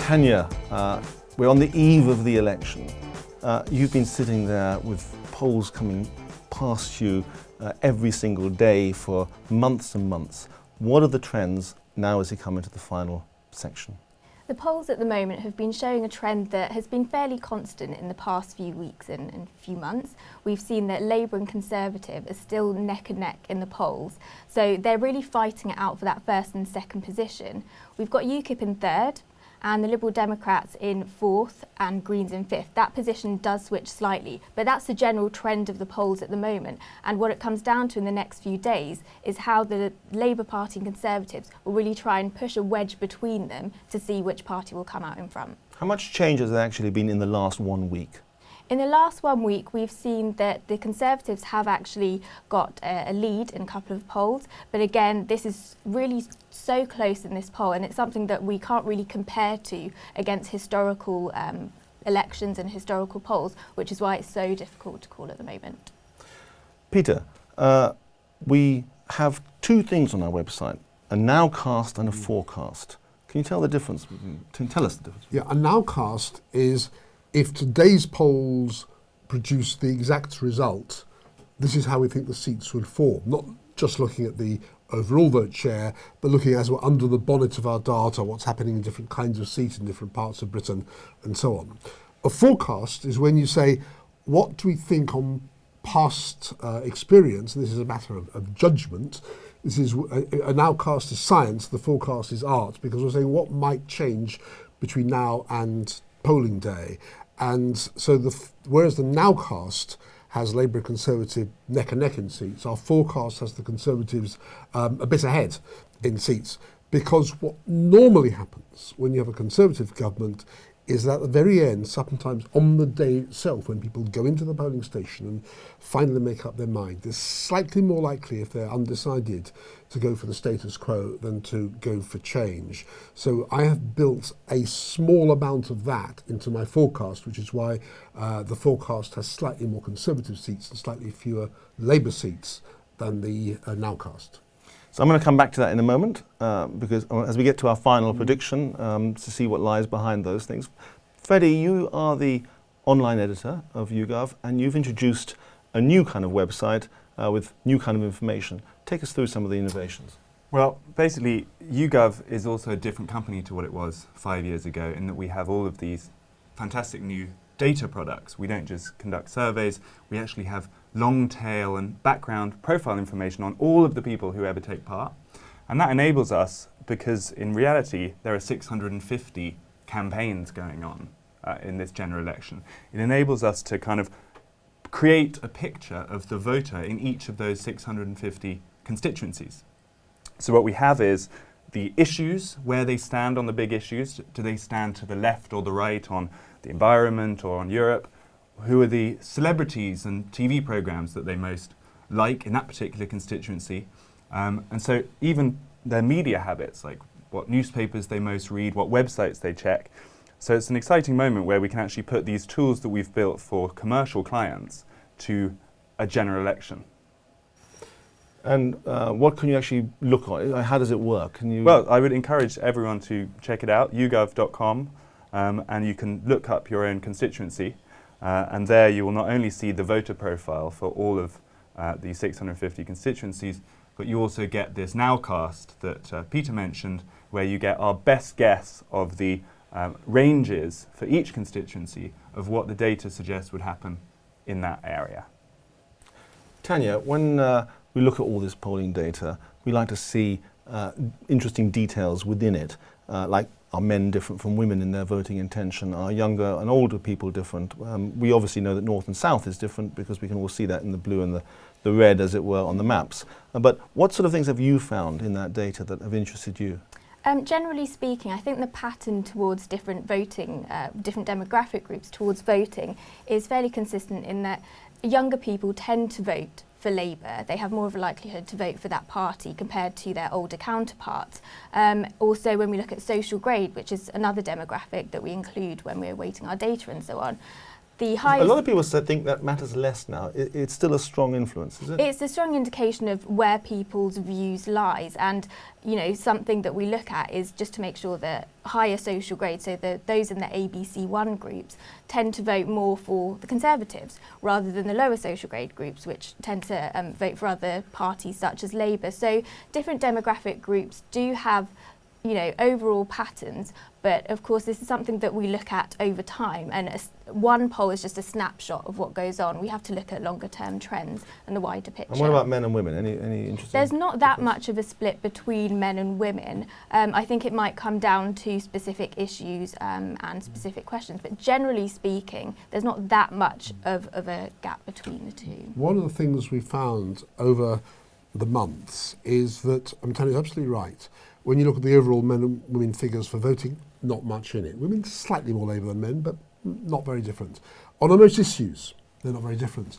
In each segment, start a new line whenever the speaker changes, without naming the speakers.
Tanya, we're on the eve of the election. You've been sitting there with polls coming past you every single day for months and months. What are the trends now as you come into the final section?
The polls at the moment have been showing a trend that has been fairly constant in the past few weeks and few months. We've seen that Labour and Conservative are still neck and neck in the polls, so they're really fighting it out for that first and second position. We've got UKIP in third, and the Liberal Democrats in fourth and Greens in fifth. That position does switch slightly, but that's the general trend of the polls at the moment. And what it comes down to in the next few days is how the Labour Party and Conservatives will really try and push a wedge between them to see which party will come out in front.
How much change has there actually been in the last 1 week?
In the last 1 week, we've seen that the Conservatives have actually got a lead in a couple of polls. But again, this is really so close in this poll, and it's something that we can't really compare to against historical elections and historical polls, which is why it's so difficult to call at the moment.
Peter, we have two things on our website, a nowcast and a forecast. Can you tell the difference? Can you tell us the difference?
Yeah, a nowcast is if today's polls produce the exact result, this is how we think the seats would form, not just looking at the overall vote share, but looking as we're under the bonnet of our data, what's happening in different kinds of seats in different parts of Britain, and so on. A forecast is when you say, what do we think on past experience, and this is a matter of judgment. This is a nowcast is science, the forecast is art, because we're saying what might change between now and polling day. And so whereas the nowcast has Labour and Conservative neck and neck in seats, our forecast has the Conservatives a bit ahead in seats, because what normally happens when you have a Conservative government is that at the very end, sometimes on the day itself, when people go into the polling station and finally make up their mind, they're slightly more likely, if they're undecided, to go for the status quo than to go for change. So I have built a small amount of that into my forecast, which is why the forecast has slightly more Conservative seats and slightly fewer Labour seats than the nowcast.
So I'm going to come back to that in a moment, because as we get to our final prediction, to see what lies behind those things. Freddie, you are the online editor of YouGov, and you've introduced a new kind of website with new kind of information. Take us through some of the innovations.
Well, basically, YouGov is also a different company to what it was 5 years ago, in that we have all of these fantastic new data products. We don't just conduct surveys, we actually have long tail and background profile information on all of the people who ever take part. And that enables us, because in reality there are 650 campaigns going on in this general election. It enables us to kind of create a picture of the voter in each of those 650 constituencies. So what we have is the issues, where they stand on the big issues. Do they stand to the left or the right on the environment or on Europe? Who are the celebrities and TV programs that they most like in that particular constituency? And so even their media habits, like what newspapers they most read, what websites they check. So it's an exciting moment where we can actually put these tools that we've built for commercial clients to a general election.
And what can you actually look at? How does it work? Can you?
Well, I would encourage everyone to check it out, yougov.com, and you can look up your own constituency. And there you will not only see the voter profile for all of the 650 constituencies, but you also get this nowcast that Peter mentioned, where you get our best guess of the ranges for each constituency of what the data suggests would happen in that area.
Tanya, when we look at all this polling data, we like to see interesting details within it, like are men different from women in their voting intention? Are younger and older people different? We obviously know that north and south is different because we can all see that in the blue and the red, as it were, on the maps. But what sort of things have you found in that data that have interested you?
Generally speaking, I think the pattern towards different voting, different demographic groups towards voting is fairly consistent in that younger people tend to vote for Labour. They have more of a likelihood to vote for that party compared to their older counterparts. Also, when we look at social grade, which is another demographic that we include when we're weighting our data and so on, The
A
highest
lot of people think that matters less now. It's still a strong influence, is it?
It's a strong indication of where people's views lies, and something that we look at is just to make sure that higher social grades, so those in the ABC1 groups, tend to vote more for the Conservatives rather than the lower social grade groups, which tend to vote for other parties such as Labour. So different demographic groups do have overall patterns, but of course this is something that we look at over time, and one poll is just a snapshot of what goes on. We have to look at longer term trends and the wider picture.
And what about men and women? Any interesting?
There's not that much of a split between men and women. I think it might come down to specific issues and specific questions, but generally speaking, there's not that much of a gap between the two.
One of the things we found over the months is that, Tanya's absolutely right. When you look at the overall men and women figures for voting, not much in it. Women slightly more Labour than men, but not very different. On most issues, they're not very different.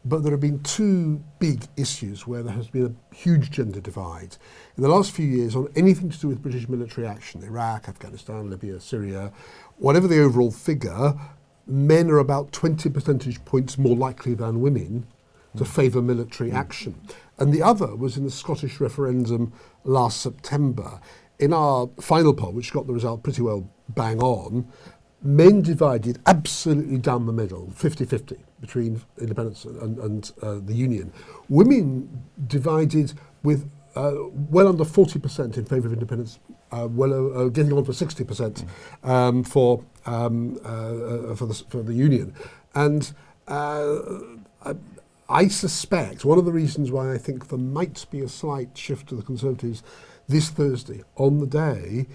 But there have been two big issues where there has been a huge gender divide. In the last few years, on anything to do with British military action, Iraq, Afghanistan, Libya, Syria, whatever the overall figure, men are about 20 percentage points more likely than women to favour military action. And the other was in the Scottish referendum last September. In our final poll, which got the result pretty well bang on, men divided absolutely down the middle, 50-50 between independence and the Union. Women divided with well under 40% in favour of independence, getting on for 60% for the Union. And I suspect one of the reasons why I think there might be a slight shift to the Conservatives this Thursday on the day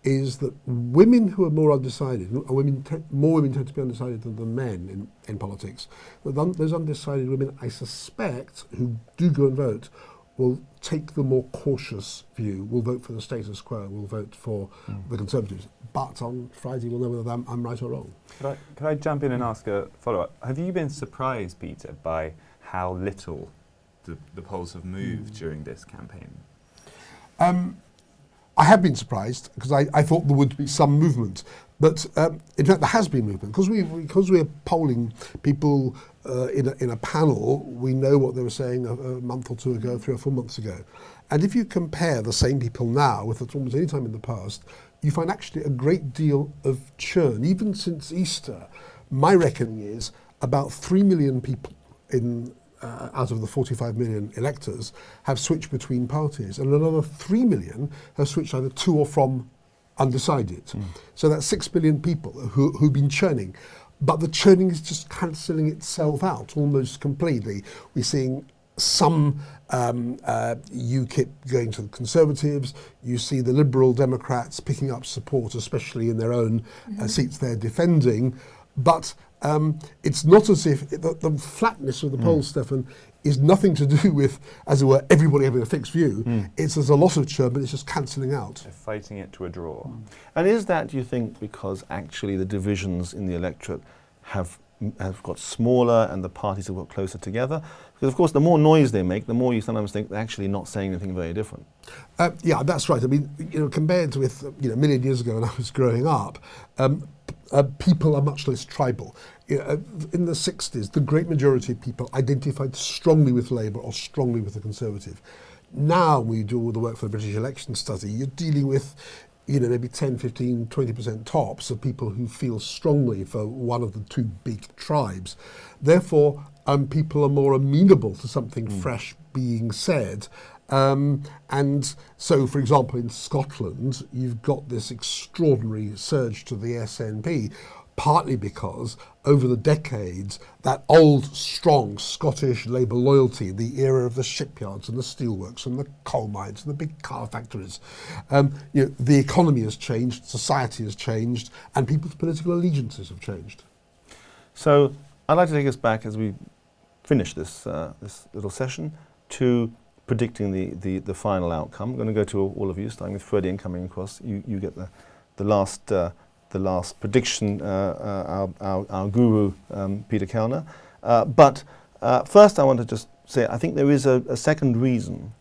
is that women who are more undecided, more women tend to be undecided than men in politics, that those undecided women, I suspect, who do go and vote, will take the more cautious view, will vote for the status quo, will vote for the Conservatives. But on Friday we'll know whether I'm right or wrong.
Could I jump in and ask a follow-up? Have you been surprised, Peter, by how little the polls have moved during this campaign?
I have been surprised because I thought there would be some movement, but in fact there has been movement because we're polling people in a panel. We know what they were saying a month or two ago, 3 or 4 months ago, and if you compare the same people now with almost any time in the past, you find actually a great deal of churn. Even since Easter, my reckoning is about 3 million people out of the 45 million electors have switched between parties, and another 3 million have switched either to or from undecided. So that's 6 million people who've been churning. But the churning is just cancelling itself out almost completely. We're seeing some UKIP going to the Conservatives. You see the Liberal Democrats picking up support, especially in their own seats they're defending. But it's not as if the flatness of the polls, Stefan, is nothing to do with, as it were, everybody having a fixed view. There's a lot of churn, but it's just cancelling out.
They're fighting it to a draw.
And is that, do you think, because actually the divisions in the electorate have got smaller and the parties have got closer together? Because of course the more noise they make, the more you sometimes think they're actually not saying anything very different.
Yeah, that's right. I mean, compared with a million years ago when I was growing up, people are much less tribal. In the 60s, the great majority of people identified strongly with Labour or strongly with the Conservative. Now, when you do all the work for the British election study, you're dealing with maybe 10, 15, 20% tops of people who feel strongly for one of the two big tribes. Therefore, people are more amenable to something fresh being said. And so, for example, in Scotland, you've got this extraordinary surge to the SNP, partly because over the decades, that old, strong Scottish Labour loyalty, the era of the shipyards and the steelworks and the coal mines and the big car factories, the economy has changed, society has changed, and people's political allegiances have changed.
So I'd like to take us back as we finish this little session to predicting the final outcome. I'm going to go to all of you, starting with Freddie and coming across. You get the last prediction, our guru, Peter Kellner. But first I want to just say, I think there is a second reason.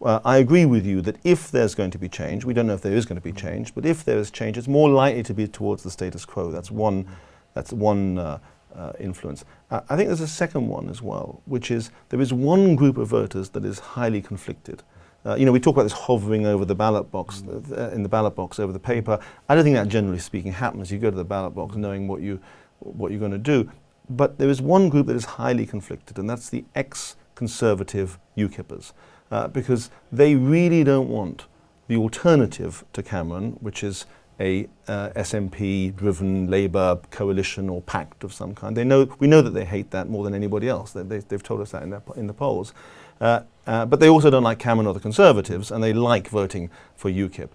I agree with you that if there's going to be change, we don't know if there is going to be change, but if there is change, it's more likely to be towards the status quo. That's one influence. I think there's a second one as well, which is there is one group of voters that is highly conflicted. We talk about this hovering over the ballot box, in the ballot box over the paper. I don't think that, generally speaking, happens. You go to the ballot box knowing what you're going to do. But there is one group that is highly conflicted, and that's the ex-conservative UKIPers, because they really don't want the alternative to Cameron, which is a SNP-driven Labour coalition or pact of some kind. We know that they hate that more than anybody else. They've told us that in the polls. But they also don't like Cameron or the Conservatives, and they like voting for UKIP.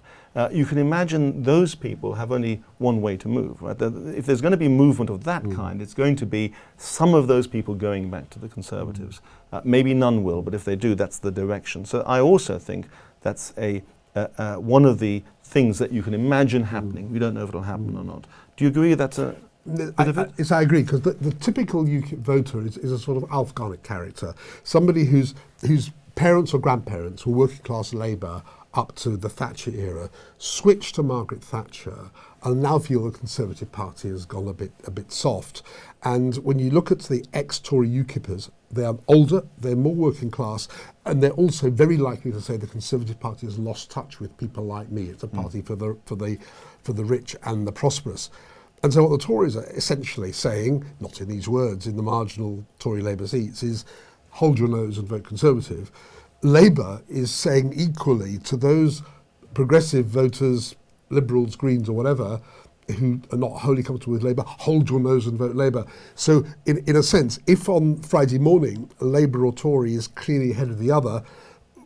You can imagine those people have only one way to move. Right? If there's going to be movement of that kind, it's going to be some of those people going back to the Conservatives. Maybe none will, but if they do, that's the direction. So I also think that's one of the things that you can imagine happening. We don't know if it'll happen or not. Do you agree that's a bit of it?
Yes, I agree, because the typical UKIP voter is a sort of Alf Garnett character, somebody whose parents or grandparents were working class Labour up to the Thatcher era, switched to Margaret Thatcher, and now feel the Conservative Party has gone a bit soft. And when you look at the ex-Tory UKIPers, they are older, they're more working class, and they're also very likely to say the Conservative Party has lost touch with people like me. It's a party for the rich and the prosperous. And so what the Tories are essentially saying, not in these words, in the marginal Tory Labour seats, is hold your nose and vote Conservative. Labour is saying equally to those progressive voters, Liberals, Greens or whatever, who are not wholly comfortable with Labour, hold your nose and vote Labour. So in a sense, if on Friday morning Labour or Tory is clearly ahead of the other,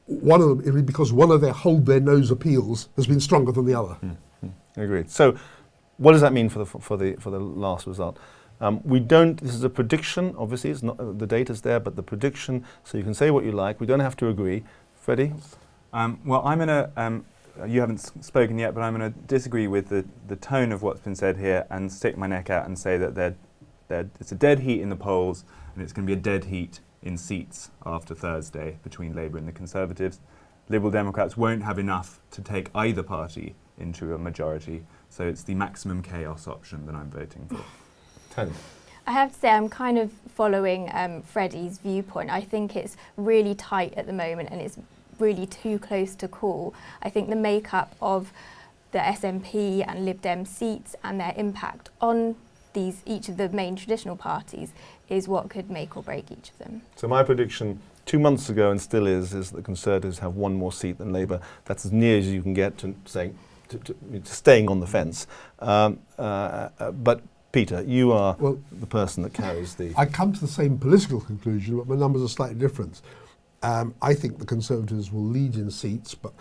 one of them, it'll be because one of their hold their nose appeals has been stronger than the other.
Agreed. So what does that mean for the last result? This is a prediction, obviously, it's not, the data's there, but the prediction, so you can say what you like, we don't have to agree. Freddie?
Well, I'm going to, you haven't spoken yet, but I'm going to disagree with the tone of what's been said here and stick my neck out and say that it's a dead heat in the polls, and it's going to be a dead heat in seats after Thursday between Labour and the Conservatives. Liberal Democrats won't have enough to take either party into a majority, so it's the maximum chaos option that I'm voting for.
I have to say I'm kind of following Freddie's viewpoint. I think it's really tight at the moment and it's really too close to call. I think the makeup of the SNP and Lib Dem seats and their impact on each of the main traditional parties is what could make or break each of them.
So my prediction 2 months ago and still is that Conservatives have one more seat than Labour. That's as near as you can get to saying to staying on the fence. But Peter, you are the person that carries the...
I come to the same political conclusion, but my numbers are slightly different. I think the Conservatives will lead in seats, but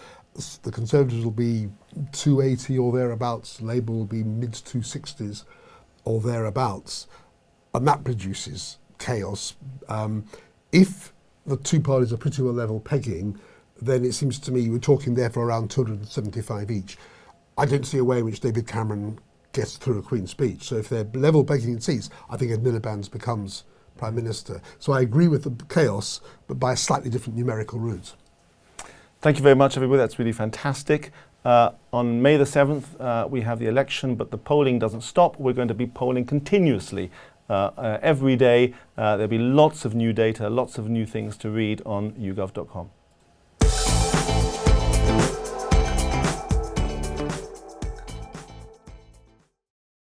the Conservatives will be 280 or thereabouts, Labour will be mid-260s or thereabouts, and that produces chaos. If the two parties are pretty well level pegging, then it seems to me we're talking there for around 275 each. I don't see a way in which David Cameron gets through a Queen's speech. So if they're level pegging in seats, I think Ed Miliband becomes Prime Minister. So I agree with the chaos, but by a slightly different numerical route.
Thank you very much, everybody. That's really fantastic. On May the 7th, we have the election, but the polling doesn't stop. We're going to be polling continuously every day. There'll be lots of new data, lots of new things to read on YouGov.com.